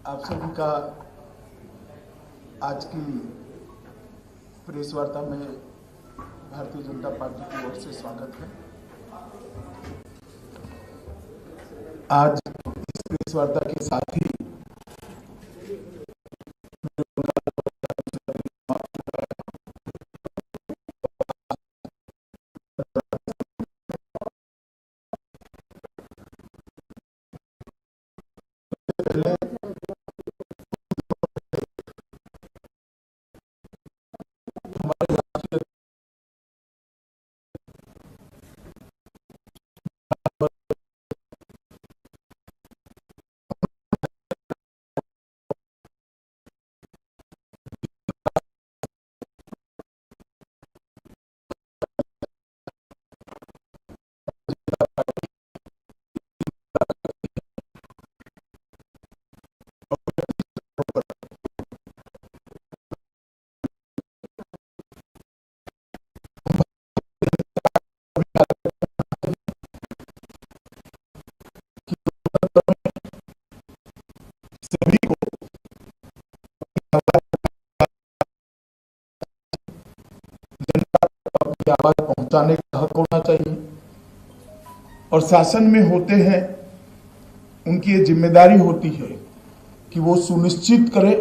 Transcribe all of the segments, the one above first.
आप सभी का आज की प्रेस वार्ता में भारतीय जनता पार्टी की ओर से स्वागत है। आज इस प्रेस वार्ता के साथ ही सभी को जनता को अपनी आवाज पहुंचाने का हक होना चाहिए और शासन में होते हैं उनकी ये जिम्मेदारी होती है कि वो सुनिश्चित करें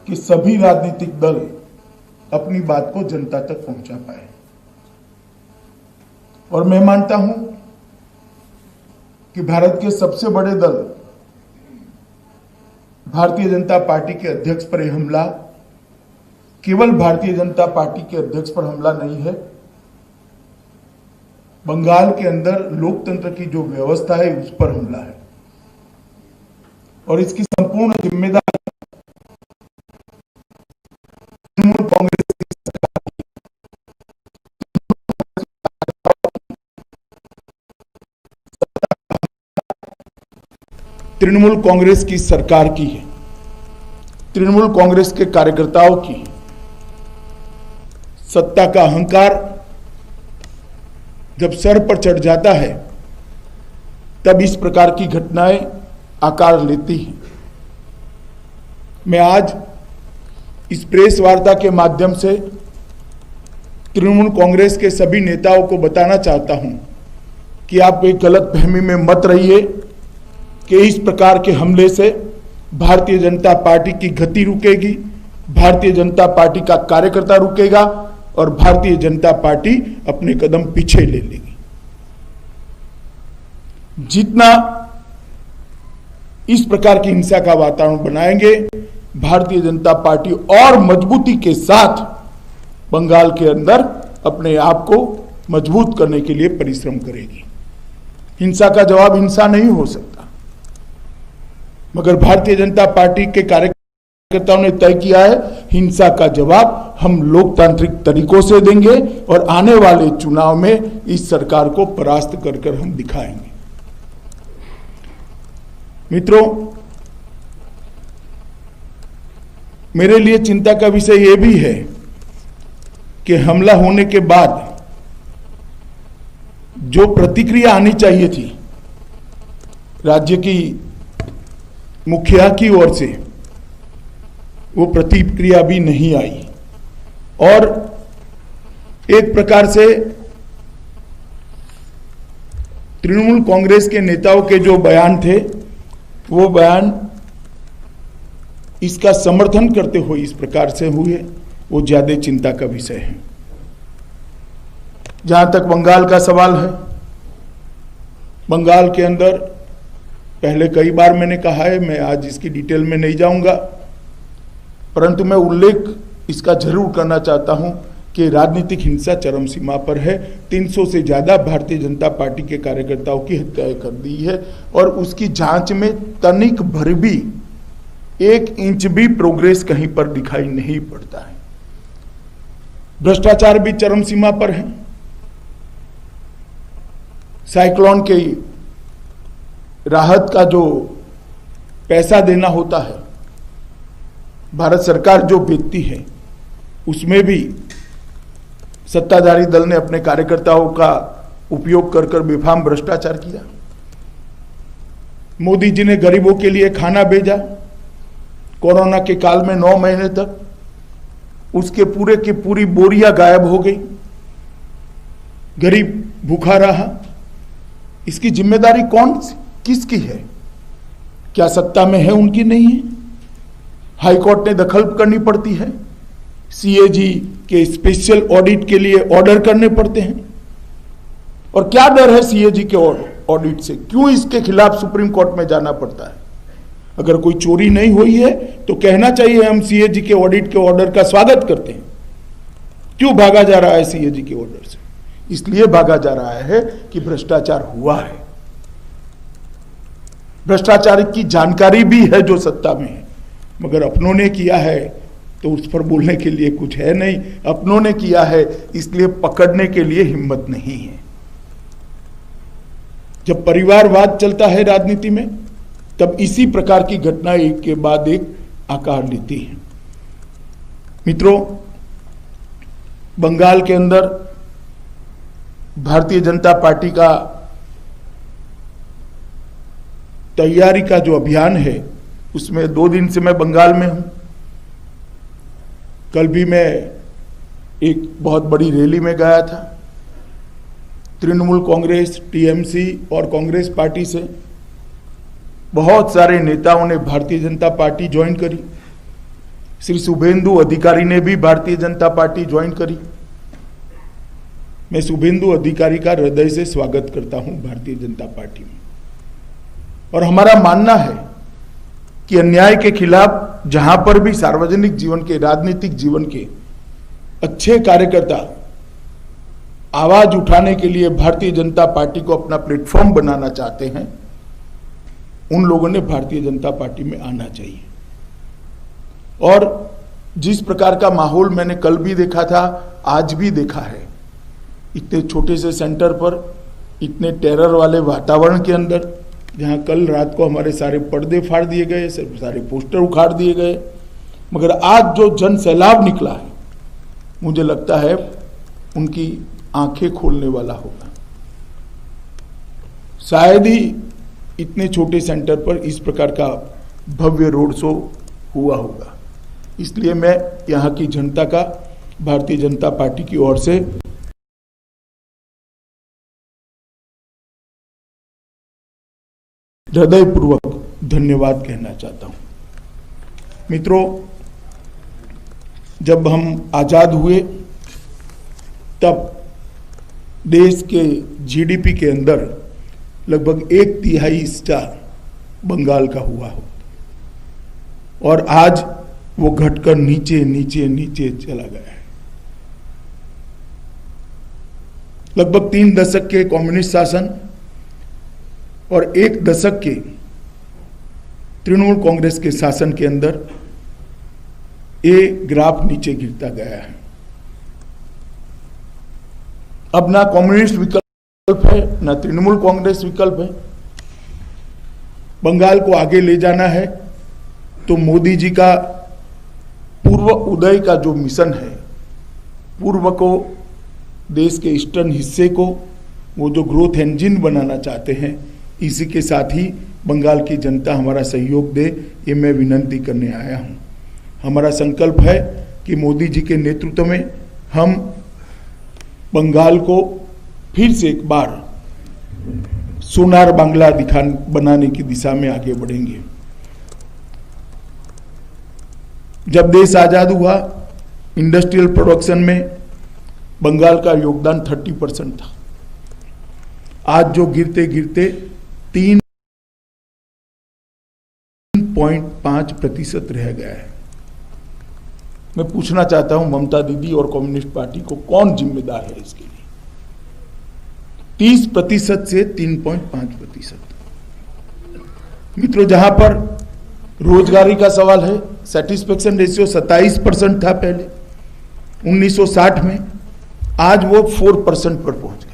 कि सभी राजनीतिक दल अपनी बात को जनता तक पहुंचा पाए। और मैं मानता हूं कि भारत के सबसे बड़े दल भारतीय जनता पार्टी के अध्यक्ष पर यह हमला केवल भारतीय जनता पार्टी के अध्यक्ष पर हमला नहीं है, बंगाल के अंदर लोकतंत्र की जो व्यवस्था है उस पर हमला है और इसकी संपूर्ण जिम्मेदारी तृणमूल कांग्रेस की सरकार की है, तृणमूल कांग्रेस के कार्यकर्ताओं की है। सत्ता का अहंकार जब सर पर चढ़ जाता है तब इस प्रकार की घटनाएं आकार लेती हैं। मैं आज इस प्रेस वार्ता के माध्यम से तृणमूल कांग्रेस के सभी नेताओं को बताना चाहता हूं कि आप एक गलतफहमी में मत रहिए कि इस प्रकार के हमले से भारतीय जनता पार्टी की गति रुकेगी, भारतीय जनता पार्टी का कार्यकर्ता रुकेगा और भारतीय जनता पार्टी अपने कदम पीछे ले लेगी। जितना इस प्रकार की हिंसा का वातावरण बनाएंगे, भारतीय जनता पार्टी और मजबूती के साथ बंगाल के अंदर अपने आप को मजबूत करने के लिए परिश्रम करेगी। हिंसा का जवाब हिंसा नहीं हो सकता, मगर भारतीय जनता पार्टी के कार्यकर्ताओं ने तय किया है हिंसा का जवाब हम लोकतांत्रिक तरीकों से देंगे और आने वाले चुनाव में इस सरकार को परास्त कर हम दिखाएंगे। मित्रों, मेरे लिए चिंता का विषय यह भी है कि हमला होने के बाद जो प्रतिक्रिया आनी चाहिए थी राज्य की मुखिया की ओर से, वो प्रतिक्रिया भी नहीं आई और एक प्रकार से तृणमूल कांग्रेस के नेताओं के जो बयान थे वो बयान इसका समर्थन करते हुए इस प्रकार से हुए, वो ज्यादा चिंता का विषय है। जहां तक बंगाल का सवाल है, बंगाल के अंदर पहले कई बार मैंने कहा है, मैं आज इसकी डिटेल में नहीं जाऊंगा, परंतु मैं उल्लेख इसका जरूर करना चाहता हूं कि राजनीतिक हिंसा चरम सीमा पर है। 300 से ज्यादा भारतीय जनता पार्टी के कार्यकर्ताओं की हत्या कर दी है और उसकी जांच में तनिक भर भी 1 इंच भी प्रोग्रेस कहीं पर दिखाई नहीं पड़ता है। भ्रष्टाचार भी चरम सीमा पर है। साइक्लोन के राहत का जो पैसा देना होता है, भारत सरकार जो भेजती है, उसमें भी सत्ताधारी दल ने अपने कार्यकर्ताओं का उपयोग कर बेफाम भ्रष्टाचार किया। मोदी जी ने गरीबों के लिए खाना भेजा, कोरोना के काल में 9 महीने तक उसके पूरे की पूरी बोरियां गायब हो गई, गरीब भूखा रहा। इसकी जिम्मेदारी किसकी है? क्या सत्ता में है उनकी? नहीं है। हाईकोर्ट ने दखल करनी पड़ती है, सीएजी के स्पेशल ऑडिट के लिए ऑर्डर करने पड़ते हैं। और क्या डर है सीएजी के ऑडिट से? क्यों इसके खिलाफ सुप्रीम कोर्ट में जाना पड़ता है? अगर कोई चोरी नहीं हुई है तो कहना चाहिए हम सीएजी के ऑडिट के ऑर्डर का स्वागत करते हैं। क्यों भागा जा रहा है सीएजी के ऑर्डर से? इसलिए भागा जा रहा है कि भ्रष्टाचार हुआ है। भ्रष्टाचार की जानकारी भी है जो सत्ता में है, मगर अपनों ने किया है तो उस पर बोलने के लिए कुछ है नहीं। अपनों ने किया है इसलिए पकड़ने के लिए हिम्मत नहीं है। जब परिवारवाद चलता है राजनीति में, तब इसी प्रकार की घटना एक के बाद एक आकार लेती है। मित्रों, बंगाल के अंदर भारतीय जनता पार्टी का तैयारी का जो अभियान है, उसमें 2 दिन से मैं बंगाल में हूं। कल भी मैं एक बहुत बड़ी रैली में गया था। तृणमूल कांग्रेस, टीएमसी और कांग्रेस पार्टी से बहुत सारे नेताओं ने भारतीय जनता पार्टी ज्वाइन करी। श्री शुभेंदु अधिकारी ने भी भारतीय जनता पार्टी ज्वाइन करी। मैं शुभेंदु अधिकारी का हृदय से स्वागत करता हूं भारतीय जनता पार्टी में। और हमारा मानना है कि अन्याय के खिलाफ जहां पर भी सार्वजनिक जीवन के, राजनीतिक जीवन के अच्छे कार्यकर्ता आवाज उठाने के लिए भारतीय जनता पार्टी को अपना प्लेटफॉर्म बनाना चाहते हैं, उन लोगों ने भारतीय जनता पार्टी में आना चाहिए। और जिस प्रकार का माहौल मैंने कल भी देखा था, आज भी देखा है, इतने छोटे से सेंटर पर, इतने टेरर वाले वातावरण के अंदर, जहां कल रात को हमारे सारे पर्दे फाड़ दिए गए, सारे पोस्टर उखाड़ दिए गए, मगर आज जो जन सैलाब निकला है, मुझे लगता है उनकी आंखें खोलने वाला होगा। शायद ही इतने छोटे सेंटर पर इस प्रकार का भव्य रोड शो हुआ होगा। इसलिए मैं यहां की जनता का भारतीय जनता पार्टी की ओर से हृदयपूर्वक धन्यवाद कहना चाहता हूं। मित्रों, जब हम आजाद हुए तब देश के जीडीपी के अंदर लगभग 1/3 हिस्सा बंगाल का हुआ हो, और आज वो घटकर नीचे नीचे नीचे चला गया है। लगभग 3 दशक के कम्युनिस्ट शासन और 1 दशक के तृणमूल कांग्रेस के शासन के अंदर ये ग्राफ नीचे गिरता गया है। अब ना कम्युनिस्ट विकल्प है, ना तृणमूल कांग्रेस विकल्प है। बंगाल को आगे ले जाना है तो मोदी जी का पूर्व उदय का जो मिशन है, पूर्व को, देश के ईस्टर्न हिस्से को वो जो ग्रोथ इंजन बनाना चाहते हैं, इसी के साथ ही बंगाल की जनता हमारा सहयोग दे, ये मैं विनती करने आया हूं। हमारा संकल्प है कि मोदी जी के नेतृत्व में हम बंगाल को फिर से एक बार सोनार बांग्ला बनाने की दिशा में आगे बढ़ेंगे। जब देश आजाद हुआ, इंडस्ट्रियल प्रोडक्शन में बंगाल का योगदान 30% था। आज जो गिरते गिरते 3.5% रह गया है। मैं पूछना चाहता हूं ममता दीदी और कम्युनिस्ट पार्टी को, कौन जिम्मेदार है इसके लिए? 30% से 3.5%। मित्रों, जहां पर रोजगारी का सवाल है, सेटिस्फेक्शन रेशियो 27% था पहले 1960 में, आज वो 4% पर पहुंच गया।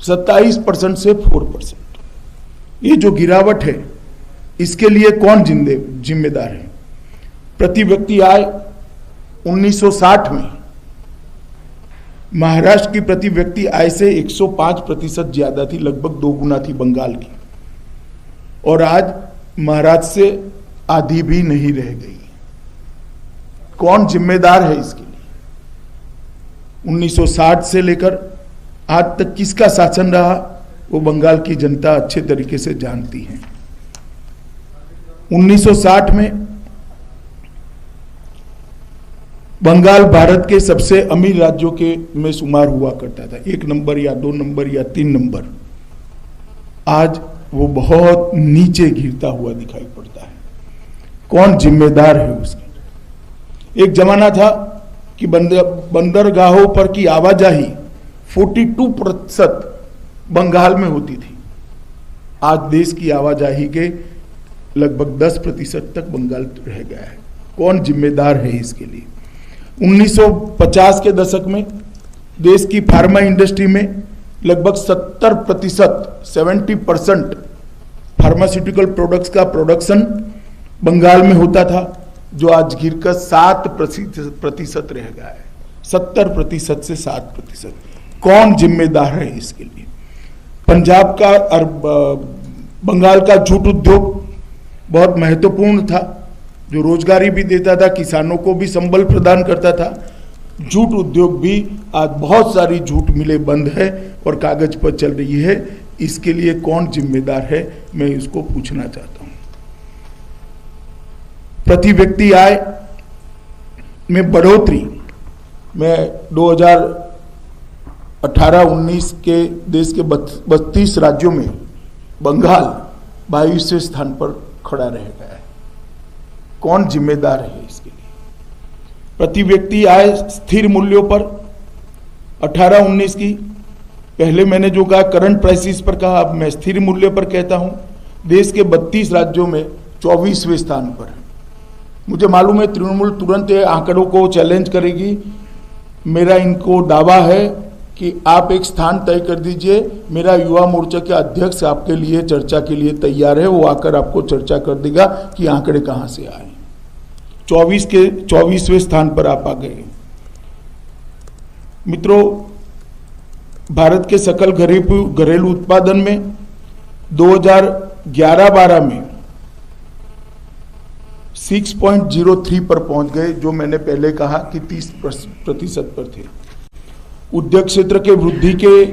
27% से 4%। ये जो गिरावट है, इसके लिए कौन जिम्मेदार है? प्रति व्यक्ति आय 1960 में महाराष्ट्र की प्रति व्यक्ति आय से 105% ज्यादा थी, लगभग 2 गुना थी बंगाल की, और आज महाराष्ट्र से आधी भी नहीं रह गई। कौन जिम्मेदार है इसके लिए? 1960 से लेकर आज तक किसका शासन रहा वो बंगाल की जनता अच्छे तरीके से जानती है। 1960 में बंगाल भारत के सबसे अमीर राज्यों के में शुमार हुआ करता था, 1 नंबर या 2 नंबर या 3 नंबर। आज वो बहुत नीचे गिरता हुआ दिखाई पड़ता है। कौन जिम्मेदार है उसके? एक जमाना था कि बंदरगाहों पर की आवाजाही 42% बंगाल में होती थी। आज देश की आवाजाही के लगभग 10% तक बंगाल रह गया है। कौन जिम्मेदार है इसके लिए? 1950 के दशक में देश की फार्मा इंडस्ट्री में लगभग 70% फार्मास्यूटिकल प्रोडक्ट्स का प्रोडक्शन बंगाल में होता था, जो आज गिरकर 7% रह गया है। 70% से 7%। कौन जिम्मेदार है इसके लिए? पंजाब का और बंगाल का जूट उद्योग बहुत महत्वपूर्ण था, जो रोजगारी भी देता था, किसानों को भी संबल प्रदान करता था। जूट उद्योग भी आज बहुत सारी जूट मिलें बंद है और कागज पर चल रही है। इसके लिए कौन जिम्मेदार है, मैं इसको पूछना चाहता हूं। प्रति व्यक्ति आय में बढ़ोतरी में 2018-19 के देश के 32 राज्यों में बंगाल 22वें स्थान पर खड़ा रह गया है। कौन जिम्मेदार है इसके लिए? प्रति व्यक्ति आय स्थिर मूल्यों पर 18-19 की, पहले मैंने जो कहा करंट प्राइसेस पर कहा, अब मैं स्थिर मूल्य पर कहता हूं, देश के 32 राज्यों में 24वें स्थान पर है। मुझे मालूम है तृणमूल तुरंत आंकड़ों को चैलेंज करेगी। मेरा इनको दावा है कि आप एक स्थान तय कर दीजिए, मेरा युवा मोर्चा के अध्यक्ष आपके लिए चर्चा के लिए तैयार है, वो आकर आपको चर्चा कर देगा कि आंकड़े कहां से आए। 24वें स्थान पर आप आ गए। मित्रों, भारत के सकल घरेलू उत्पादन में 2011-12 में 6.03 पर पहुंच गए, जो मैंने पहले कहा कि 30% पर थे। उद्योग क्षेत्र के वृद्धि के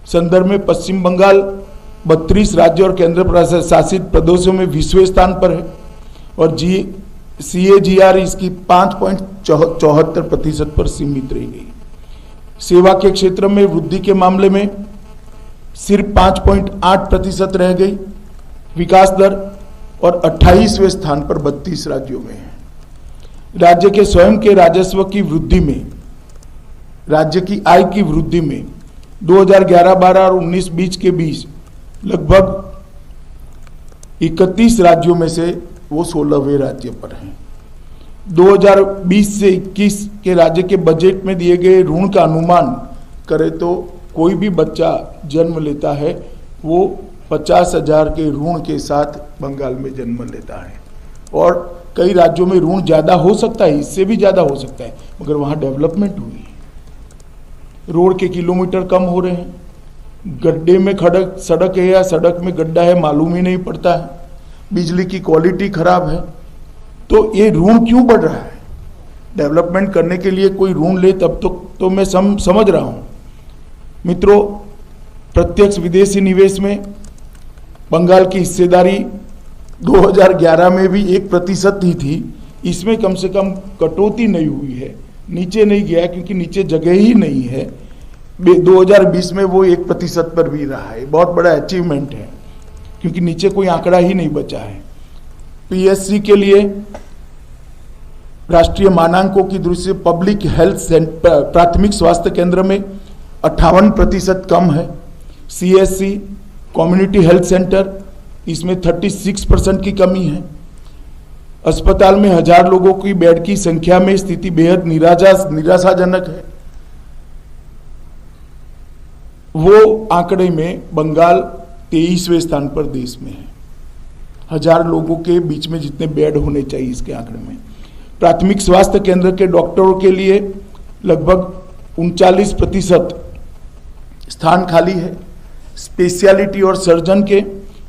संदर्भ में पश्चिम बंगाल 32 राज्य और केंद्र शासित प्रदेशों में 20वें स्थान पर है और CAGR इसकी 5.74% पर सीमित रह गई। सेवा के क्षेत्र में वृद्धि के मामले में सिर्फ 5.8% रह गई। विकास दर और 28वें स्थान पर 32 राज्यों में है। राज्य के स्वयं के राजस्व की वृद्धि में, राज्य की आय की वृद्धि में 2011-12 और 19-20 के बीच लगभग 31 राज्यों में से वो 16वें राज्य पर हैं। 2020 से 21 के राज्य के बजट में दिए गए ऋण का अनुमान करें तो कोई भी बच्चा जन्म लेता है वो 50,000 के ऋण के साथ बंगाल में जन्म लेता है। और कई राज्यों में ऋण ज़्यादा हो सकता है, इससे भी ज़्यादा हो सकता है, मगर वहाँ डेवलपमेंट हुई है। रोड के किलोमीटर कम हो रहे हैं, गड्ढे में सड़क है या सड़क में गड्ढा है मालूम ही नहीं पड़ता है, बिजली की क्वालिटी खराब है। तो ये ऋण क्यों बढ़ रहा है? डेवलपमेंट करने के लिए कोई ऋण ले तब तो मैं समझ रहा हूँ। मित्रों, प्रत्यक्ष विदेशी निवेश में बंगाल की हिस्सेदारी 2011 में भी 1% ही थी। इसमें कम से कम कटौती नहीं हुई है, नीचे नहीं गया क्योंकि नीचे जगह ही नहीं है। 2020 में वो 1% पर भी रहा है, बहुत बड़ा अचीवमेंट है क्योंकि नीचे कोई आंकड़ा ही नहीं बचा है। PSC के लिए राष्ट्रीय मानांकों की दृष्टि से पब्लिक हेल्थ प्राथमिक स्वास्थ्य केंद्र में 58% कम है। CSC कम्युनिटी हेल्थ सेंटर, इसमें 36% की कमी है। अस्पताल में 1000 लोगों की बेड की संख्या में स्थिति बेहद निराशाजनक है। वो आंकड़े में बंगाल 23वें स्थान पर देश में है। 1000 लोगों के बीच में जितने बेड होने चाहिए इसके आंकड़े में। प्राथमिक स्वास्थ्य केंद्र के डॉक्टरों के लिए लगभग 39% स्थान खाली है। स्पेशलिटी और सर्जन के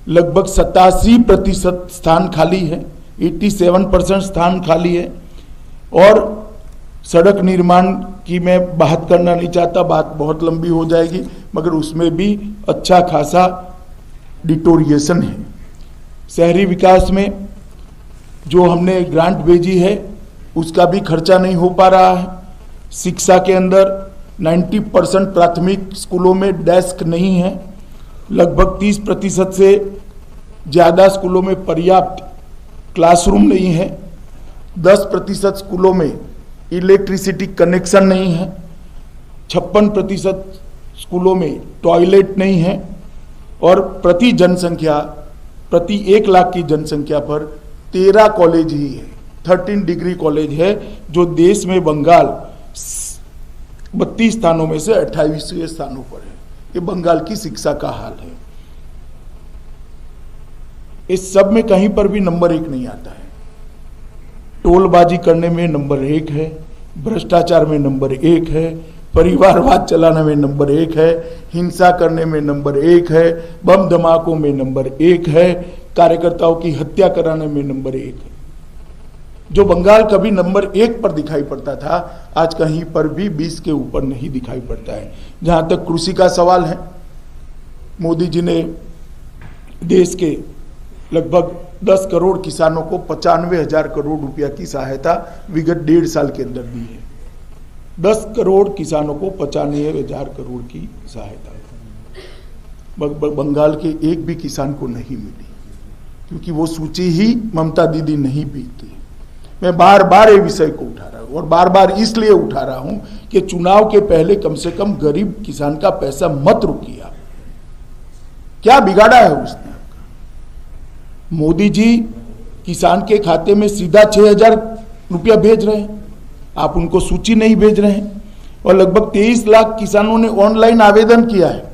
लगभग 87% स्थान खाली है, 87% स्थान खाली है। और सड़क निर्माण की मैं बात करना नहीं चाहता, बात बहुत लंबी हो जाएगी, मगर उसमें भी अच्छा खासा डिटोरिएशन है। शहरी विकास में जो हमने ग्रांट भेजी है उसका भी खर्चा नहीं हो पा रहा है। शिक्षा के अंदर 90% प्राथमिक स्कूलों में डेस्क नहीं है, लगभग 30% से ज़्यादा स्कूलों में पर्याप्त क्लासरूम नहीं है, 10% स्कूलों में इलेक्ट्रिसिटी कनेक्शन नहीं है, 56% स्कूलों में टॉयलेट नहीं है, और प्रति 1 लाख की जनसंख्या पर 13 कॉलेज ही है, 13 डिग्री कॉलेज है, जो देश में बंगाल 32 स्थानों में से 28वें स्थानों पर है। ये बंगाल की शिक्षा का हाल है। इस सब में कहीं पर भी नंबर 1 नहीं आता है। टोलबाजी करने में नंबर 1 है, भ्रष्टाचार में नंबर 1 है, परिवारवाद चलाने में नंबर 1 है, हिंसा करने में नंबर 1 है, बम धमाकों में नंबर 1 है, कार्यकर्ताओं की हत्या कराने में नंबर 1 है। जो बंगाल कभी नंबर 1 पर दिखाई पड़ता था, आज कहीं पर भी 20 के ऊपर नहीं दिखाई पड़ता है। जहां तक कृषि का सवाल है, मोदी जी ने देश के लगभग 10 करोड़ किसानों को 95,000 करोड़ रुपया की सहायता विगत 1.5 साल के अंदर दी है। 10 करोड़ किसानों को 95,000 करोड़ की सहायता बंगाल के एक भी किसान को नहीं मिली, क्योंकि वो सूची ही ममता दीदी नहीं पीती। मैं बार बार ये विषय को उठा रहा हूं, और बार बार इसलिए उठा रहा हूं कि चुनाव के पहले कम से कम गरीब किसान का पैसा मत रुकिए। आप क्या बिगाड़ा है उसने आपका? मोदी जी किसान के खाते में सीधा 6,000 रुपया भेज रहे हैं, आप उनको सूची नहीं भेज रहे हैं। और लगभग 23 लाख किसानों ने ऑनलाइन आवेदन किया है,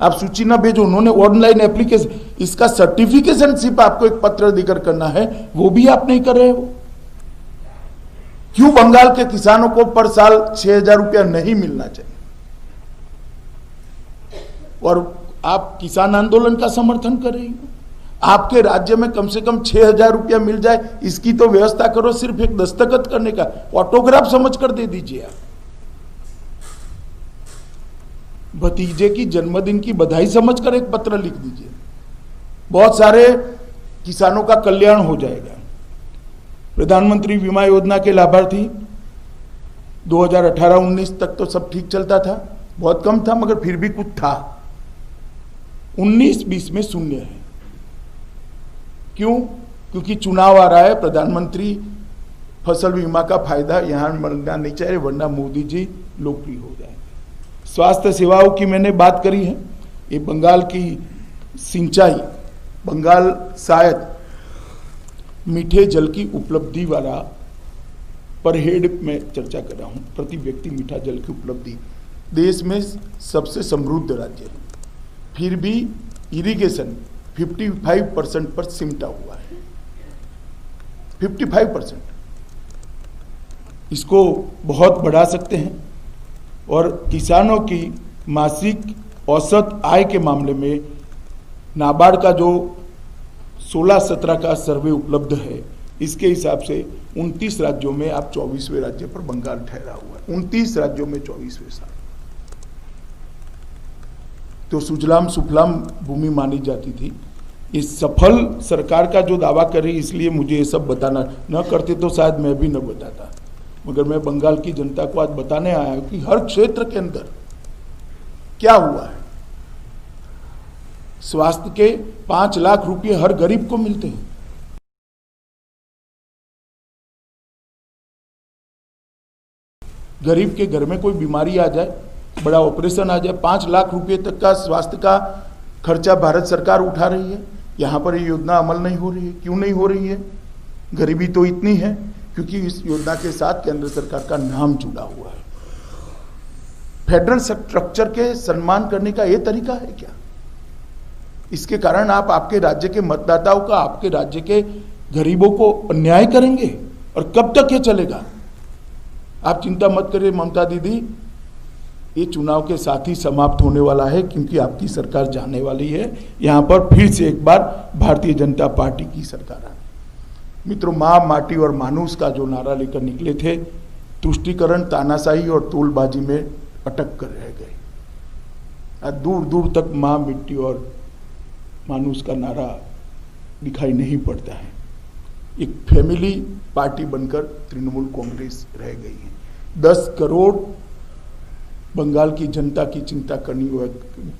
आप सूची ना भेजो, उन्होंने ऑनलाइन एप्लीकेशन, इसका सर्टिफिकेशन सिर्फ आपको एक पत्र देकर करना है, वो भी आप नहीं कर रहे हो। क्यों बंगाल के किसानों को पर साल 6,000 रुपया नहीं मिलना चाहिए? और आप किसान आंदोलन का समर्थन कर रही हो। आपके राज्य में कम से कम 6,000 रुपया मिल जाए, इसकी तो व्यवस्था करो। सिर्फ एक दस्तखत करने का, ऑटोग्राफ समझ कर दे दीजिए। आप भतीजे की जन्मदिन की बधाई समझकर एक पत्र लिख दीजिए, बहुत सारे किसानों का कल्याण हो जाएगा। प्रधानमंत्री बीमा योजना के लाभार्थी 2018-19 तक तो सब ठीक चलता था, बहुत कम था, मगर फिर भी कुछ था। 19-20 में शून्य है। क्यों? क्योंकि चुनाव आ रहा है। प्रधानमंत्री फसल बीमा का फायदा यहां मिलना नहीं चाहिए, वरना मोदी जी लोकप्रिय हो जाएंगे। स्वास्थ्य सेवाओं की मैंने बात करी है। ये बंगाल की सिंचाई, बंगाल शायद मीठे जल की उपलब्धि वाला, पर हेड में चर्चा कर रहा हूं, प्रति व्यक्ति मीठा जल की उपलब्धि देश में सबसे समृद्ध राज्य है। फिर भी इरिगेशन 55% पर सिमटा हुआ है। 55%, इसको बहुत बढ़ा सकते हैं। और किसानों की मासिक औसत आय के मामले में नाबार्ड का जो 16-17 का सर्वे उपलब्ध है, इसके हिसाब से 29 राज्यों में आप 24वें राज्य पर बंगाल ठहरा हुआ है। 29 राज्यों में 24वें स्थान। तो सुजलाम सुफलाम भूमि मानी जाती थी। इस सफल सरकार का जो दावा कर रही, इसलिए मुझे ये सब बताना, न करते तो शायद मैं भी न बताता, मगर मैं बंगाल की जनता को आज बताने आया हूं कि हर क्षेत्र के अंदर क्या हुआ है। स्वास्थ्य के 5 लाख रुपए हर गरीब को मिलते हैं। गरीब के घर में कोई बीमारी आ जाए, बड़ा ऑपरेशन आ जाए, 5 लाख रुपए तक का स्वास्थ्य का खर्चा भारत सरकार उठा रही है। यहां पर ये योजना अमल नहीं हो रही है। क्यों नहीं हो रही है? गरीबी तो इतनी है क्योंकि इस योजना के साथ केंद्र सरकार का नाम जुड़ा हुआ है। फेडरल स्ट्रक्चर के सम्मान करने का यह तरीका है क्या? इसके कारण आप आपके राज्य के मतदाताओं का, आपके राज्य के गरीबों को अन्याय करेंगे, और कब तक ये चलेगा? आप चिंता मत करिए ममता दीदी, ये चुनाव के साथ ही समाप्त होने वाला है, क्योंकि आपकी सरकार जाने वाली है। यहाँ पर फिर से एक बार भारतीय जनता पार्टी की सरकार आनी। मित्रों, माँ, माटी और मानुष का जो नारा लेकर निकले थे, तुष्टीकरण, तानाशाही और तोलबाजी में अटक कर रह गए। आज दूर दूर तक माँ, मिट्टी और मानुष का नारा दिखाई नहीं पड़ता है। एक फैमिली पार्टी बनकर तृणमूल कांग्रेस रह गई है। 10 करोड़ बंगाल की जनता की चिंता करने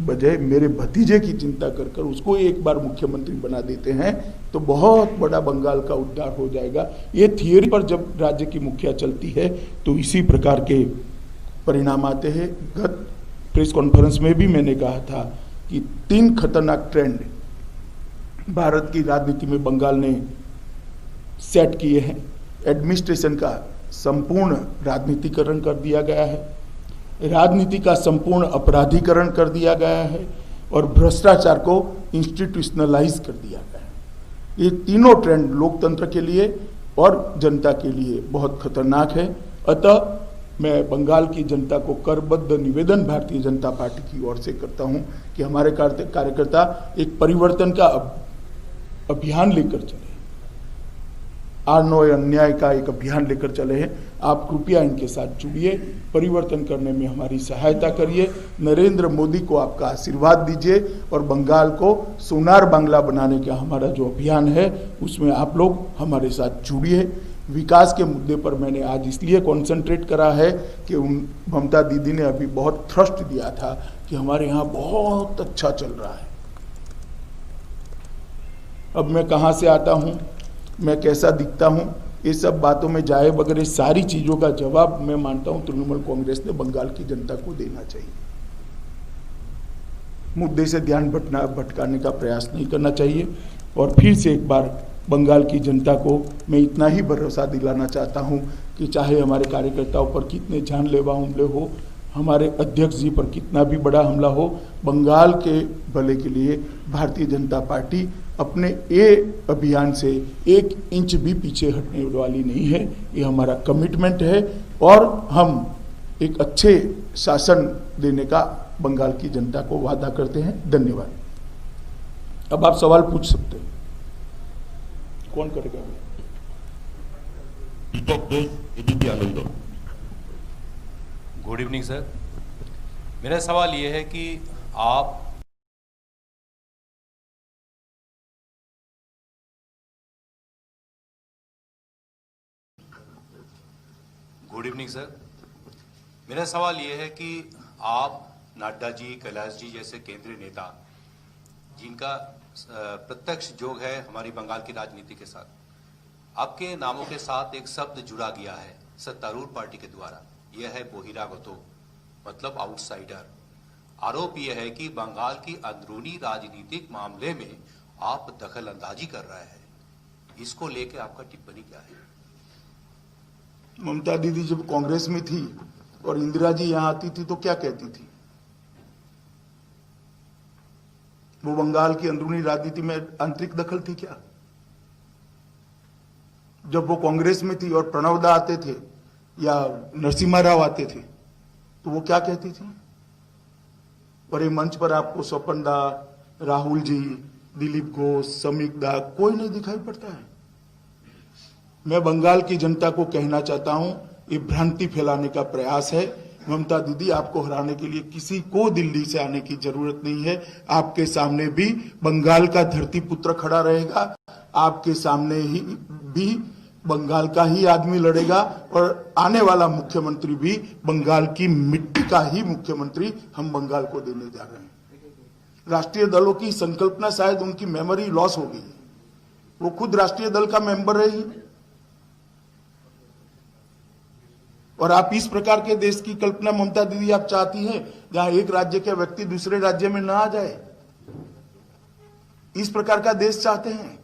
बजाय मेरे भतीजे की चिंता कर कर उसको एक बार मुख्यमंत्री बना देते हैं तो बहुत बड़ा बंगाल का उद्धार हो जाएगा। ये थियोरी पर जब राज्य की मुखिया चलती है तो इसी प्रकार के परिणाम आते हैं। गत प्रेस कॉन्फ्रेंस में भी मैंने कहा था कि 3 खतरनाक ट्रेंड भारत की राजनीति में बंगाल ने सेट किए हैं। एडमिनिस्ट्रेशन का संपूर्ण राजनीतिकरण कर दिया गया है, राजनीति का संपूर्ण अपराधीकरण कर दिया गया है और भ्रष्टाचार को इंस्टीट्यूशनलाइज कर दिया गया है। ये तीनों ट्रेंड लोकतंत्र के लिए और जनता के लिए बहुत खतरनाक है। अतः मैं बंगाल की जनता को करबद्ध निवेदन भारतीय जनता पार्टी की ओर से करता हूं कि हमारे कार्यकर्ता एक परिवर्तन का अभियान लेकर चले, आनो अन्याय का एक अभियान लेकर चले हैं। आप कृपया इनके साथ जुड़िए, परिवर्तन करने में हमारी सहायता करिए। नरेंद्र मोदी को आपका आशीर्वाद दीजिए और बंगाल को सोनार बांग्ला बनाने का हमारा जो अभियान है उसमें आप लोग हमारे साथ जुड़िए। विकास के मुद्दे पर मैंने आज इसलिए कॉन्सेंट्रेट करा है कि ममता दीदी ने अभी बहुत थ्रस्ट दिया था कि हमारे यहाँ बहुत अच्छा चल रहा है। अब मैं कहाँ से आता हूँ, मैं कैसा दिखता हूँ, ये सब बातों में जाए बगैर सारी चीज़ों का जवाब मैं मानता हूँ तृणमूल कांग्रेस ने बंगाल की जनता को देना चाहिए। मुद्दे से ध्यान भटकाने का प्रयास नहीं करना चाहिए। और फिर से एक बार बंगाल की जनता को मैं इतना ही भरोसा दिलाना चाहता हूँ कि चाहे हमारे कार्यकर्ताओं पर कितने जानलेवा हमले हो, हमारे अध्यक्ष जी पर कितना भी बड़ा हमला हो, बंगाल के भले के लिए भारतीय जनता पार्टी अपने ये अभियान से 1 इंच भी पीछे हटने वाली नहीं है। ये हमारा कमिटमेंट है और हम एक अच्छे शासन देने का बंगाल की जनता को वादा करते हैं। धन्यवाद। अब आप सवाल पूछ सकते हैं। कौन करेगा? Good evening sir. मेरा सवाल ये है कि आप गुड इवनिंग सर। मेरा सवाल ये है कि आप नड्डा जी, कैलाश जी जैसे केंद्रीय नेता जिनका प्रत्यक्ष जोग है हमारी बंगाल की राजनीति के साथ, आपके नामों के साथ एक शब्द जुड़ा गया है सत्तारूढ़ पार्टी के द्वारा, यह है बोहिरागतो, मतलब आउटसाइडर। आरोप यह है कि बंगाल की अंदरूनी राजनीतिक मामले में आप दखल अंदाजी कर रहे हैं। इसको लेकर आपका टिप्पणी क्या है? ममता दीदी जब कांग्रेस में थी और इंदिरा जी यहां आती थी तो क्या कहती थी? वो बंगाल की अंदरूनी राजनीति में आंतरिक दखल थी क्या? जब वो कांग्रेस में थी और प्रणव दा आते थे या नरसिम्हा राव आते थे तो वो क्या कहती थी? और ये मंच पर आपको स्वपन दा, राहुल जी, दिलीप घोष, समीक दा कोई नहीं दिखाई पड़ता है। मैं बंगाल की जनता को कहना चाहता हूं, ये भ्रांति फैलाने का प्रयास है। ममता दीदी, आपको हराने के लिए किसी को दिल्ली से आने की जरूरत नहीं है। आपके सामने भी बंगाल का धरती पुत्र खड़ा रहेगा, आपके सामने ही भी बंगाल का ही आदमी लड़ेगा और आने वाला मुख्यमंत्री भी बंगाल की मिट्टी का ही मुख्यमंत्री हम बंगाल को देने जा रहे हैं। राष्ट्रीय दलों की संकल्पना शायद उनकी मेमोरी लॉस हो गई है, वो खुद राष्ट्रीय दल का मेंबर रही और आप इस प्रकार के देश की कल्पना ममता दीदी आप चाहती हैं जहां एक राज्य के व्यक्ति दूसरे राज्य में ना आ जाए, इस प्रकार का देश चाहते हैं।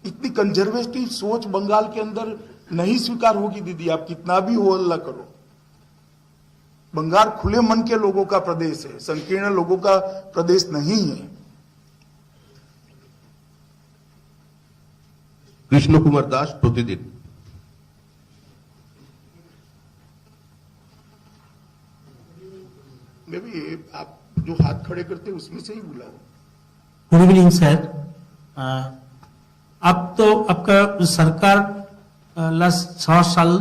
इतनी कंजर्वेटिव सोच बंगाल के अंदर नहीं स्वीकार होगी दीदी, आप कितना भी हो हल्ला करो। बंगाल खुले मन के लोगों का प्रदेश है, संकीर्ण लोगों का प्रदेश नहीं है। कृष्ण कुमार दास, प्रतिदिन। मैं भी आप जो हाथ खड़े करते उसमें से ही बुलाओ। Good evening sir. अब तो आपका सरकार लास्ट 6 साल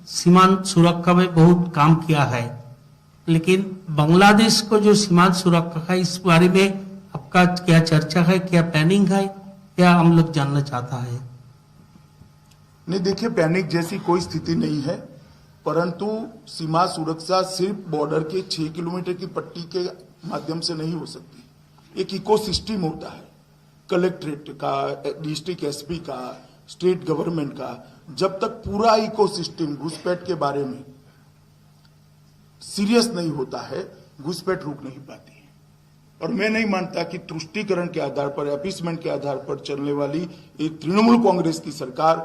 सीमांत सुरक्षा में बहुत काम किया है, लेकिन बांग्लादेश को जो सीमांत सुरक्षा है इस बारे में आपका क्या चर्चा है, क्या प्लानिंग है, क्या हम लोग जानना चाहता है? नहीं, देखिए पैनिक जैसी कोई स्थिति नहीं है, परंतु सीमा सुरक्षा सिर्फ बॉर्डर के 6 किलोमीटर की पट्टी के माध्यम से नहीं हो सकती। एक इकोसिस्टम होता है, कलेक्ट्रेट का, डिस्ट्रिक्ट एसपी का, स्टेट गवर्नमेंट का। जब तक पूरा इकोसिस्टम घुसपैठ के बारे में सीरियस नहीं होता है, घुसपैठ रुक नहीं पाती है। और मैं नहीं मानता कि तुष्टीकरण के आधार पर, अपीसमेंट के आधार पर चलने वाली एक तृणमूल कांग्रेस की सरकार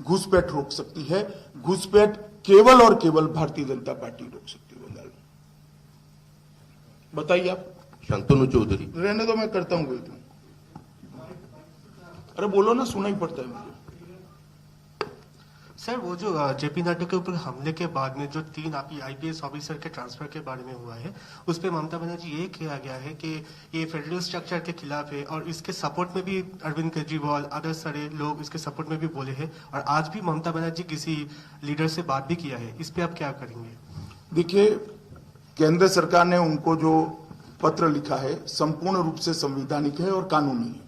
घुसपैठ रोक सकती है। घुसपैठ केवल और केवल भारतीय जनता पार्टी रोक सकती है बंगाल में। बताइए आप। शांतनु चौधरी। रहने दो, मैं करता हूं कोई तो। अरे बोलो ना, सुना ही पड़ता है मुझे। सर, वो जो जेपी नड्डा के ऊपर हमले के बाद में जो 3 आपकी आईपीएस ऑफिसर के ट्रांसफर के बारे में हुआ है, उस पर ममता बनर्जी ये किया गया है कि ये फेडरल स्ट्रक्चर के खिलाफ है, और इसके सपोर्ट में भी अरविंद केजरीवाल, अदर सारे लोग इसके सपोर्ट में भी बोले हैं, और आज भी ममता बनर्जी किसी लीडर से बात भी किया है। इस पे आप क्या करेंगे? देखिए, केंद्र सरकार ने उनको जो पत्र लिखा है संपूर्ण रूप से संवैधानिक है और कानूनी है।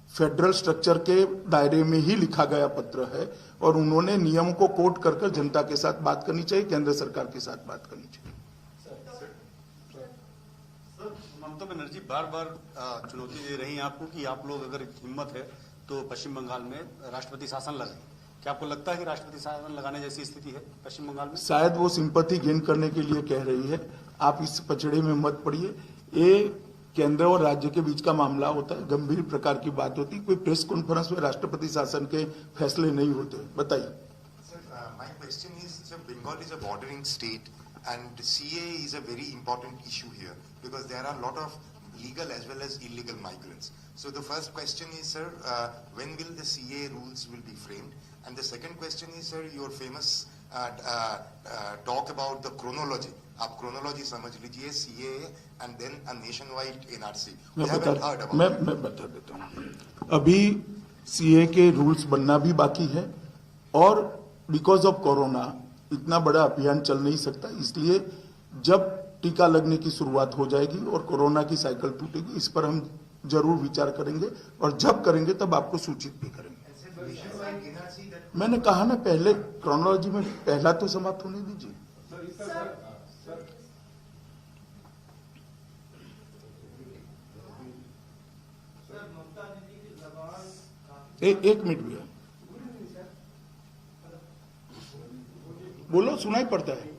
फेडरल स्ट्रक्चर के दायरे में ही लिखा गया पत्र है, और उन्होंने नियम को कोट कर जनता के साथ बात करनी चाहिए, केंद्र सरकार के साथ बात करनी चाहिए। ममता बनर्जी बार बार चुनौती दे रही हैं आपको कि आप लोग अगर हिम्मत है तो पश्चिम बंगाल में राष्ट्रपति शासन लगाएं। क्या आपको लगता है कि राष्ट्रपति शासन लगाने जैसी स्थिति है पश्चिम बंगाल में? शायद वो सिंपैथी गेन करने के लिए कह रही है। आप इस पचड़े में मत पड़िए। ये केंद्र और राज्य के बीच का मामला होता है, गंभीर प्रकार की बात होती है। कोई प्रेस कॉन्फ्रेंस में राष्ट्रपति शासन के फैसले नहीं होते। बताइए। My question is, Bengal is a bordering state and CAA is a very important issue here because there are a lot of legal as well as illegal migrants. So the first question is, sir, when will the CAA rules will be framed? And the second question is, sir, your famous talk about the chronology. आप chronology समझ लीजिए, CAA and then a nationwide NRC. मैं बता देता हूँ। अभी CAA के rules बनना भी बाकी है, और बिकॉज ऑफ कोरोना इतना बड़ा अभियान चल नहीं सकता, इसलिए जब टीका लगने की शुरुआत हो जाएगी और कोरोना की साइकिल टूटेगी, इस पर हम जरूर विचार करेंगे, और जब करेंगे तब आपको सूचित भी करेंगे। मैंने कहा ना, पहले क्रोनोलॉजी में पहला तो समाप्त होने दीजिए। एक मिनट भैया, बोलो, सुनाई पड़ता है।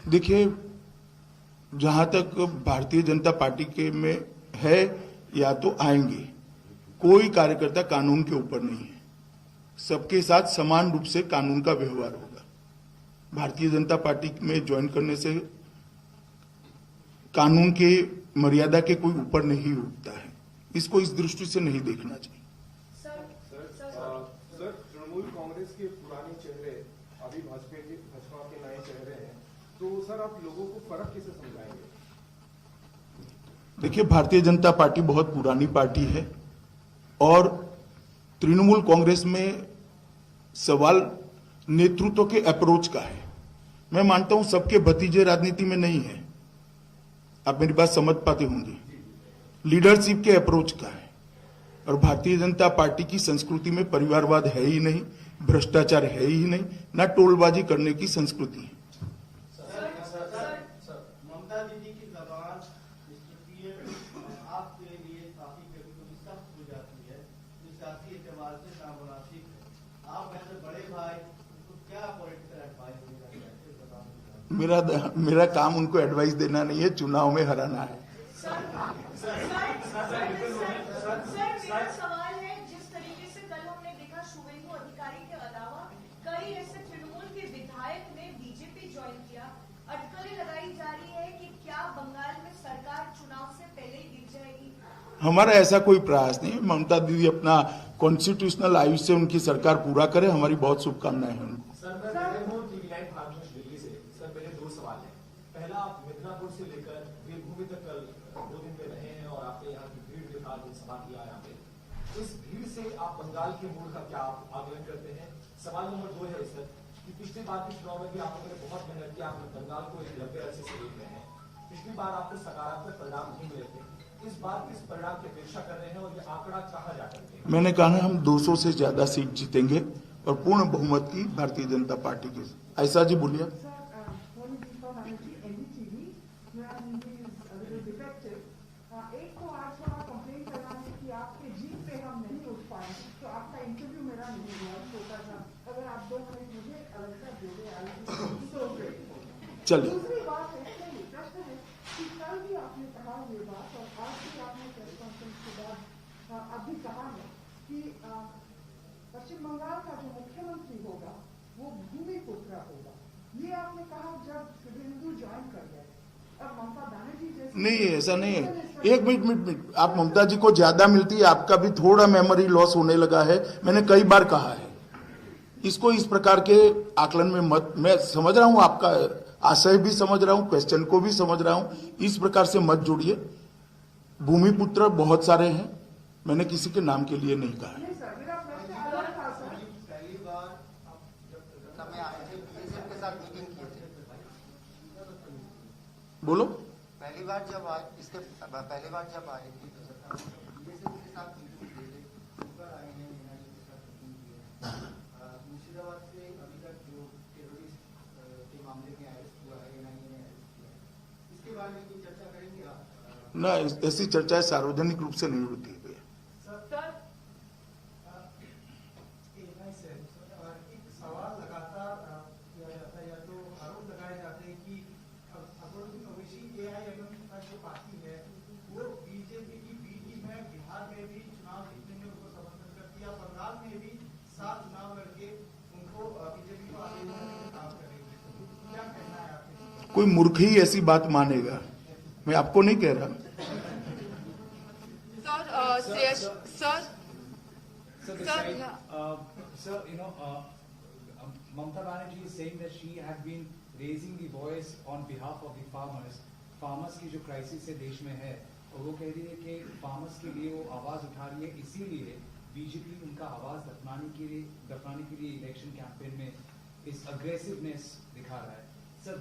देखिए, जहां तक भारतीय जनता पार्टी के में है, या तो आएंगे, कोई कार्यकर्ता कानून के ऊपर नहीं है, सबके साथ समान रूप से कानून का व्यवहार होगा। भारतीय जनता पार्टी में ज्वाइन करने से कानून के मर्यादा के कोई ऊपर नहीं उठता है, इसको इस दृष्टि से नहीं देखना चाहिए। सर, तृणमूल कांग्रेस के पुराने चेहरे अभी भाजपा के नए चेहरे हैं, तो सर आप लोगों को फर्क कैसे समझाएंगे? देखिए, भारतीय जनता पार्टी बहुत पुरानी पार्टी है, और तृणमूल कांग्रेस में सवाल नेतृत्व के अप्रोच का है। मैं मानता हूं सबके भतीजे राजनीति में नहीं है, आप मेरी बात समझ पाते होंगे। लीडरशिप के अप्रोच का है, और भारतीय जनता पार्टी की संस्कृति में परिवारवाद है ही नहीं, भ्रष्टाचार है ही नहीं, ना टोलबाजी करने की संस्कृति है। ममता दीदी की जबान आपके लिए काफी कभी सख्त हो जाती है, सियासी एतबार से नामुनासिब है। आप ऐसे बड़े भाई तो क्या पॉलिटिकल एडवाइस देना? मेरा काम उनको एडवाइस देना नहीं है, चुनाव में हराना है। मेरा सवाल है, जिस तरीके से कल हमने देखा शुभेंदु अधिकारी के अलावा कई ऐसे तृणमूल के विधायक ने हमारा ऐसा कोई प्रयास नहीं है। ममता दीदी अपना कॉन्स्टिट्यूशनल आयुष्य उनकी सरकार पूरा करे, हमारी बहुत शुभकामनाएं हैं उनको। सर मैं दिल्ली हूँ, टीवी लाइन खारगोश दिल्ली से। सर मेरे दो सवाल हैं। पहला, आप मिदनापुर से लेकर वीरभूमि तक कल 2 दिन पे रहे हैं और आपने यहाँ की भीड़ देखा, सभा किया यहाँ पे। इस भीड़ से आप बंगाल के मूड का क्या आप आकलन करते हैं? सवाल नंबर 2 है सर कि पिछली बार के चुनाव में भी आप लोगों ने बहुत मेहनत की, आप बंगाल को एक लंबे अरसे से देख रहे हैं। पिछली बार आपको सकारात्मक परिणाम नहीं मिले थे, इस बार किस परिणाम की अपेक्षा कर रहे हैं और ये आंकड़ा कहाँ जा करके? मैंने कहा ना, हम 200 से ज्यादा सीट जीतेंगे और पूर्ण बहुमत की भारतीय जनता पार्टी के। ऐसा जी बोलिए। एक तो आज थोड़ा कंप्लेन करना है कि आपके जीत पे हम नहीं उठ पाए, तो आपका इंटरव्यू मेरा नहीं हुआ, छोटा सा। अगर आप 2 मिनट मुझे अलग से जोड़े चलिए। दूसरी बात है, प्रश्न है कि कल भी आपने कहा ये बात और आज भी आपने प्रेस कॉन्फ्रेंस के बाद अभी कहा है कि पश्चिम बंगाल का जो मुख्यमंत्री होगा वो भूमिपुत्र होगा। ये आपने कहा जब शुभेंदु ज्वाइन कर गए। अब ममता बनर्जी जैसे नहीं, ऐसा नहीं है। एक मिनट, आप ममता जी को ज्यादा मिलती है, आपका भी थोड़ा मेमोरी लॉस होने लगा है। मैंने कई बार कहा है, इसको इस प्रकार के आकलन में मत। मैं समझ रहा हूं, आपका आशय भी समझ रहा हूं, क्वेश्चन को भी समझ रहा हूं, इस प्रकार से मत जोड़िए। भूमिपुत्र बहुत सारे हैं, मैंने किसी के नाम के लिए नहीं कहा है। पहली बार जब समय आए थे बीजेपी के साथ मीटिंग किए थे, बोलो। पहली बार जब आए थे बीजेपी के साथ मीटिंग किए थे, ऊपर आए हैं एनआईए के साथ मीटिंग किए हैं। मुर्शिदाबाद से अभी तक जो टेररिस्ट के मामले में अरेस्ट हुआ है, एनआईए ने अरेस्ट किया है, इसके बारे में कोई चर्चा करेंगे आप? ना, ऐसी चर्चाएं सार्वजनिक रूप से नहीं होती है। एक सवाल लगातार किया जाता है या तो आरोप लगाए जाते हैं कि अकबरुद्दीन ओवैसी एआईएमएम का जो पार्टी है वो बीजेपी की बी टीम है। बिहार में भी चुनाव जीतने में उनको समर्थन करती है, बंगाल में भी 7 चुनाव लड़के उनको बीजेपी को आगे बढ़ाने का काम करेंगे। क्या कहना है आपके? कोई मूर्ख ही ऐसी बात मानेगा, मैं आपको नहीं कह रहा। Sir, Mamata Banerjee is saying that she has been raising the voice on behalf of the farmers. Farmers की जो क्राइसिस है देश में है, और वो कह रही है कि farmers के लिए वो आवाज उठा रही है, इसीलिए बीजेपी उनका आवाज दफनाने के लिए इलेक्शन कैंपेन में इस अग्रेसिवनेस दिखा रहा है। सर,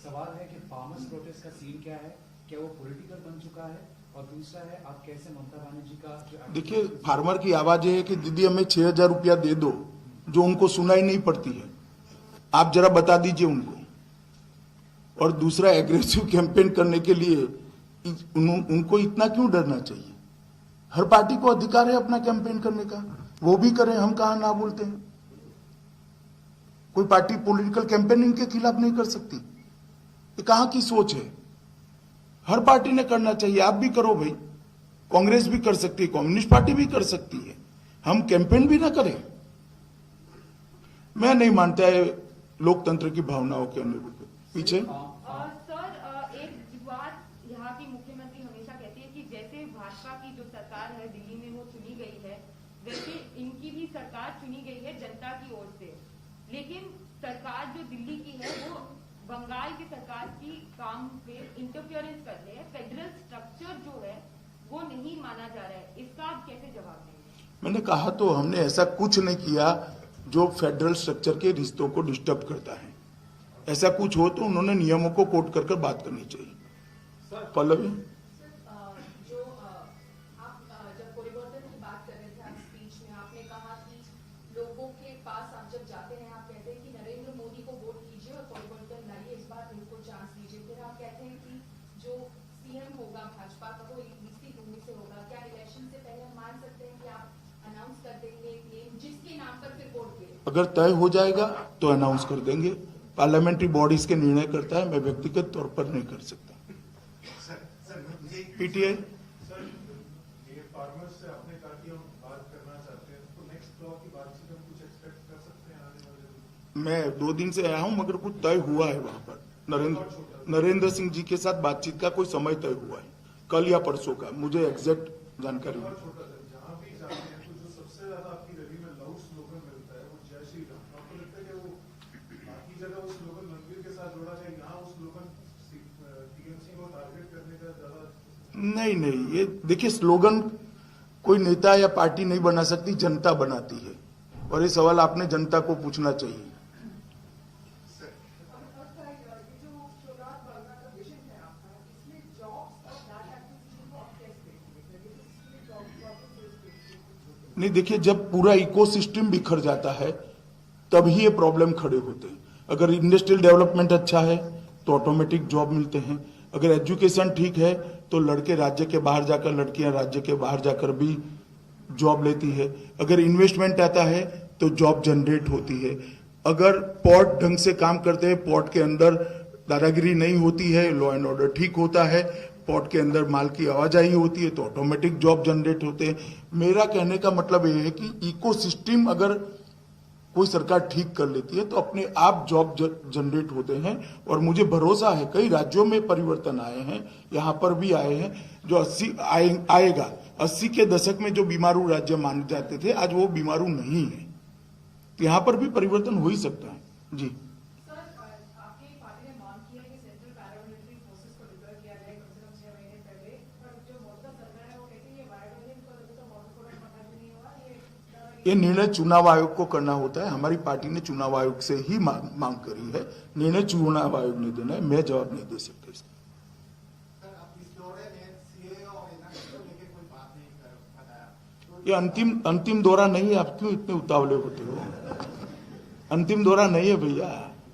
सवाल है कि फार्मर्स प्रोटेस्ट का सीन क्या है, क्या वो पॉलिटिकल बन चुका है? और दूसरा है, आप कैसे ममता बनर्जी का जो देखिए, फार्मर की आवाज ये है कि दीदी हमें 6,000 रुपया दे दो, जो उनको सुनाई नहीं पड़ती है। आप जरा बता दीजिए उनको। और दूसरा, एग्रेसिव कैंपेन करने के लिए उनको इतना क्यों डरना चाहिए? हर पार्टी को अधिकार है अपना कैंपेन करने का, वो भी करें, हम कहां ना बोलते हैं। कोई पार्टी पॉलिटिकल कैंपेनिंग के खिलाफ नहीं कर सकती, ये कहां की सोच है? हर पार्टी ने करना चाहिए, आप भी करो भाई, कांग्रेस भी कर सकती है, कम्युनिस्ट पार्टी भी कर सकती है, हम कैंपेन भी ना करें। मैं नहीं मानता है लोकतंत्र की भावनाओं के अनुरूप। पीछे सर, एक बात यहाँ की मुख्यमंत्री हमेशा कहती है कि जैसे भाजपा की जो सरकार है दिल्ली में वो चुनी गई है, वैसे इनकी भी सरकार चुनी गई है जनता की ओर से, लेकिन सरकार जो दिल्ली की है वो बंगाल की सरकार की काम पे इंटरफियरेंस कर रहे हैं। फेडरल स्ट्रक्चर जो है वो नहीं माना जा रहा है, इसका आप कैसे जवाब देंगे? मैंने कहा तो, हमने ऐसा कुछ नहीं किया जो फेडरल स्ट्रक्चर के रिश्तों को डिस्टर्ब करता है। ऐसा कुछ हो तो उन्होंने नियमों को कोट कर बात करनी चाहिए। पल्लवी, जो आप जब परिवर्तन की बात कर रहे थे, आप स्पीच में आपने कहा कि लोगों के पास आप जब जाते हैं आप कहते हैं कि नरेंद्र मोदी को वोट कीजिए और परिवर्तन लाइए, इस बार इनको चांस दीजिए। फिर आप कहते हैं कि जो सीएम होगा भाजपा का वो 21 भूमि से होगा। क्या इलेक्शन से पहले हम मान सकते हैं कि आप अनाउंस कर देंगे एक नेम जिसके नाम पर फिर वोट गिरे? अगर तय हो जाएगा तो अनाउंस कर देंगे। पार्लियामेंट्री बॉडीज के निर्णय करता है, मैं व्यक्तिगत तौर पर नहीं कर सकता। पीटीआई सर, ये फार्मर्स से आपने कहा कि हम बात करना चाहते हैं, तो नेक्स्ट ब्लॉक की बातचीत हम कुछ एक्सपेक्ट कर सकते हैं आने वाले? मैं 2 दिन से आया हूं, मगर कुछ तय हुआ है वहां पर। नरेंद्र सिंह जी के साथ बातचीत का कोई समय तय हुआ है, कल या परसों का, मुझे एग्जैक्ट जानकारी और छोटा सा, जहाँ भी जाते हैं तो जो सबसे ज्यादा आपकी रैली में लाउड स्लोगन मिलता है वो जय श्री राम। आपको लगता है कि वो बाकी जगह वो स्लोगन रणवीर के साथ जोड़ा जाए, यहाँ वो स्लोगन टीएमसी को टारगेट करने का ज्यादा? नहीं, ये देखिए, स्लोगन कोई नेता या पार्टी नहीं बना सकती, जनता बनाती है, और ये सवाल आपने जनता को पूछना चाहिए। नहीं, देखिए, जब पूरा इकोसिस्टम बिखर जाता है तभी ये प्रॉब्लम खड़े होते हैं। अगर इंडस्ट्रियल डेवलपमेंट अच्छा है तो ऑटोमेटिक जॉब मिलते हैं, अगर एजुकेशन ठीक है तो लड़के राज्य के बाहर जाकर, लड़कियां राज्य के बाहर जाकर भी जॉब लेती है, अगर इन्वेस्टमेंट आता है तो जॉब जनरेट होती है, अगर पोर्ट ढंग से काम करते हैं, पोर्ट के अंदर दादागिरी नहीं होती है, लॉ एंड ऑर्डर ठीक होता है, पोर्ट के अंदर माल की आवाजाही होती है तो ऑटोमेटिक जॉब जनरेट होते हैं। मेरा कहने का मतलब ये है कि इकोसिस्टम अगर कोई सरकार ठीक कर लेती है तो अपने आप जॉब जनरेट होते हैं, और मुझे भरोसा है कई राज्यों में परिवर्तन आए हैं, यहाँ पर भी आए हैं, जो 80 आएगा। 80 के दशक में जो बीमारू राज्य माने जाते थे आज वो बीमारू नहीं है, तो यहाँ पर भी परिवर्तन हो ही सकता है। जी, ये निर्णय चुनाव आयोग को करना होता है। हमारी पार्टी ने चुनाव आयोग से ही मांग करी है, निर्णय चुनाव आयोग ने देना है, मैं जवाब नहीं दे सकता इसका। ये अंतिम दौरा नहीं है, आप क्यों इतने उतावले होते हो? अंतिम दौरा नहीं है भैया,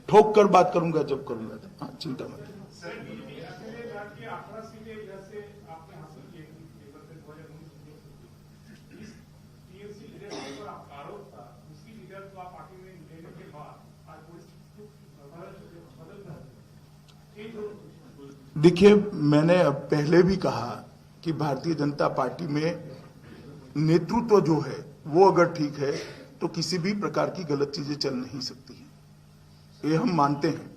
ठोक कर बात करूंगा जब करूंगा। हाँ, चिंता मत। देखिए, मैंने पहले भी कहा कि भारतीय जनता पार्टी में नेतृत्व जो है वो अगर ठीक है तो किसी भी प्रकार की गलत चीजें चल नहीं सकती हैं, ये हम मानते हैं।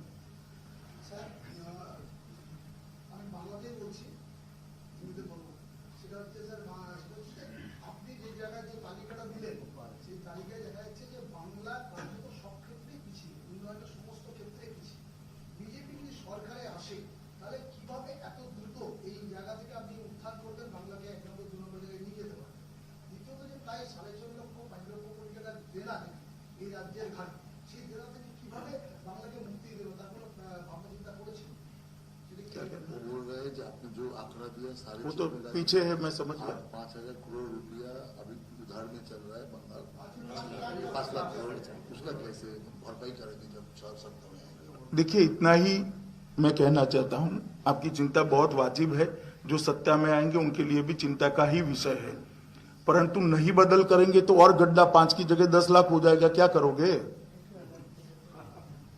जो आंकड़ा दिया सारे वो तो पीछे है, मैं समझ गया। 5,000 करोड़ रुपया अभी उधार में चल रहा है बंगाल, 5 लाख करोड़, उसका कैसे भरपाई करेंगे जब 4 सप्ताह में आएंगे? देखिए, इतना ही मैं कहना चाहता हूं, आपकी चिंता बहुत वाजिब है, जो सत्ता में आएंगे उनके लिए भी चिंता का ही विषय है, परंतु नहीं बदल करेंगे तो और गड्ढा 5 की जगह 10 लाख हो जाएगा, क्या करोगे?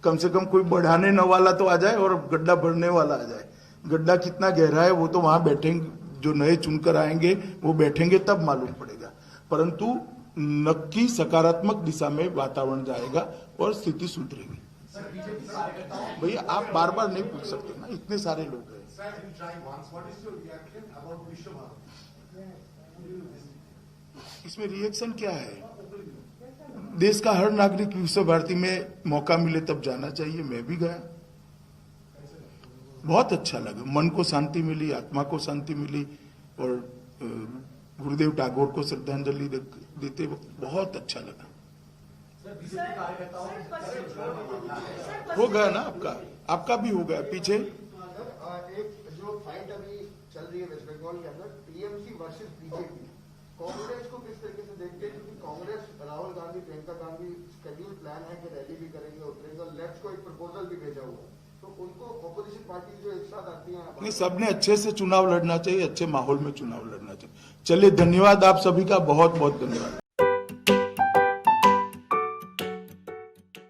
कम से कम कोई बढ़ाने न वाला तो आ जाए और गड्ढा भरने वाला आ जाए। गड्ढा कितना गहरा है वो तो वहां बैठेंगे, जो नए चुनकर आएंगे वो बैठेंगे तब मालूम पड़ेगा, परंतु नक्की सकारात्मक दिशा में वातावरण जाएगा और स्थिति सुधरेगी। भैया, आप बार बार नहीं पूछ सकते ना, इतने सारे लोग हैं। इसमें रिएक्शन क्या है? देश का हर नागरिक विश्व भारती में मौका मिले तब जाना चाहिए, मैं भी गया, बहुत अच्छा लगा, मन को शांति मिली, आत्मा को शांति मिली, और गुरुदेव टैगोर को श्रद्धांजलि देते वक्त बहुत अच्छा लगा। हो गया ना, आपका भी हो गया। पीछे एक जो फाइट अभी चल रही है वेस्ट बंगाल के अंदर, टीएमसी वर्सेस बीजेपी, कांग्रेस को किस तरीके से देखते हैं? क्योंकि कांग्रेस, राहुल गांधी, प्रियंका गांधी शेड्यूल प्लान है कि रैली भी करेंगे, उतरेंगे, और लेफ्ट को एक प्रपोजल भी भेजा हुआ है, तो उनको ऑपोजिशन पार्टी जो एक साथ आती हैं। नहीं, सबने अच्छे से चुनाव लड़ना चाहिए, अच्छे माहौल में चुनाव लड़ना चाहिए। चलिए, धन्यवाद आप सभी का, बहुत बहुत धन्यवाद।